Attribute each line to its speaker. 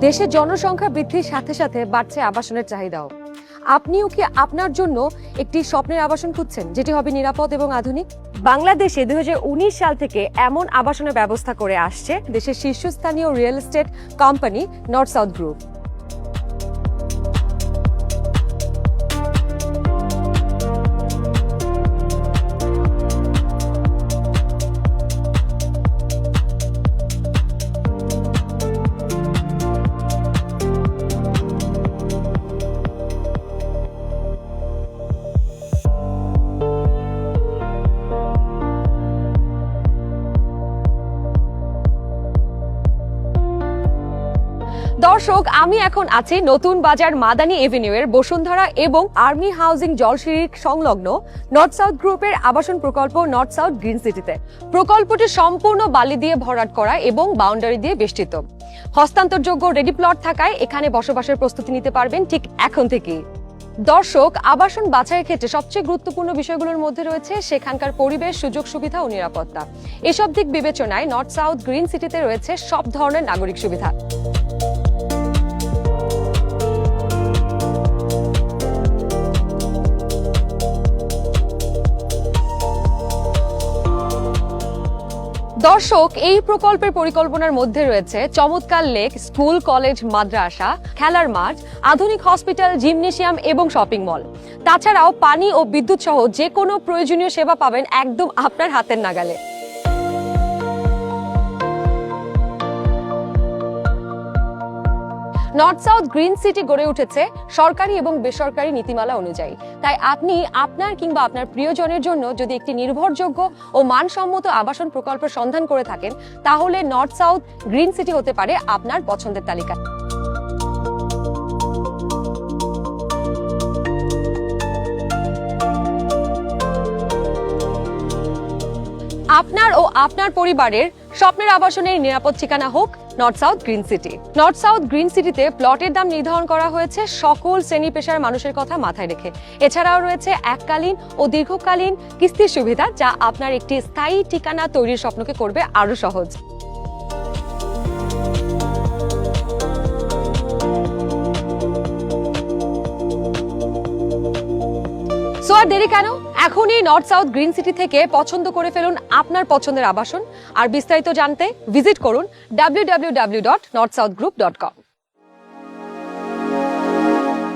Speaker 1: দেশের জনসংখ্যা বৃদ্ধির সাথে সাথে বাড়ছে আবাসনের চাহিদাও। আপনিও কি আপনার জন্য একটি স্বপ্নের আবাসন খুঁজছেন যেটি হবে নিরাপদ এবং আধুনিক? বাংলাদেশে 2019 সাল থেকে এমন আবাসনের ব্যবস্থা করে আসছে দেশের শীর্ষস্থানীয় real estate company north south group. দর্শক, আমি এখন আছি নতুন বাজার মাদানী এভিনিউয়ের বসুন্ধরা এবং আর্মি হাউজিং জলশিরির সংলগ্ন নর্থ সাউথ গ্রুপের আবাসন প্রকল্প নর্থ সাউথ গ্রিন সিটিতে। প্রকল্পটি সম্পূর্ণ বালি দিয়ে ভরাট করা এবং বাউন্ডারি দিয়ে বেষ্টিত। হস্তান্তরযোগ্য রেডি প্লট থাকায় এখানে বসবাসের প্রস্তুতি নিতে পারবেন ঠিক এখন থেকেই। দর্শক, আবাসন বাছাইয়ের ক্ষেত্রে সবচেয়ে গুরুত্বপূর্ণ বিষয়গুলোর মধ্যে রয়েছে সেখানকার পরিবেশ, সুযোগ সুবিধা ও নিরাপত্তা। এসব দিক বিবেচনায় নর্থ সাউথ গ্রিন সিটিতে রয়েছে সব ধরনের নাগরিক সুবিধা। দর্শক, এই প্রকল্পের পরিকল্পনার মধ্যে রয়েছে চমৎকার লেক, স্কুল, কলেজ, মাদ্রাসা, খেলার মাঠ, আধুনিক হসপিটাল, জিমনেশিয়াম এবং শপিং মল। তাছাড়াও পানি ও বিদ্যুৎ সহ যে কোনো প্রয়োজনীয় সেবা পাবেন একদম আপনার হাতের নাগালে। নর্থ সাউথ গ্রিন সিটি গড়ে উঠেছে সরকারি এবং বেসরকারি নীতিমালা অনুযায়ী। তাই আপনি আপনার কিংবা আপনার প্রিয়জনের জন্য যদি একটি নির্ভরযোগ্য ও মানসম্মত আবাসন প্রকল্পের সন্ধান করে থাকেন, তাহলে নর্থ সাউথ গ্রিন সিটি হতে পারে আপনার পছন্দের তালিকা। আপনার ও আপনার পরিবারের স্বপ্নের আবাসনের নিরাপদ ঠিকানা হোক north south green city. North south green সিটিতে প্লটের দাম নির্ধারণ করা হয়েছে সকল শ্রেণী পেশার মানুষের কথা মাথায় রেখে। এছাড়াও রয়েছে এককালীন ও দীর্ঘকালীন কিস্তির সুবিধা, যা আপনার একটি স্থায়ী ঠিকানা তৈরির স্বপ্নকে করবে আরো সহজ। সো আর দেরি কেন, এখনই নর্থ সাউথ গ্রিন সিটি থেকে পছন্দ করে ফেলুন আপনার পছন্দের আবাসন। আর বিস্তারিত জানতে ভিজিট করুন www.northsouthgroup.com।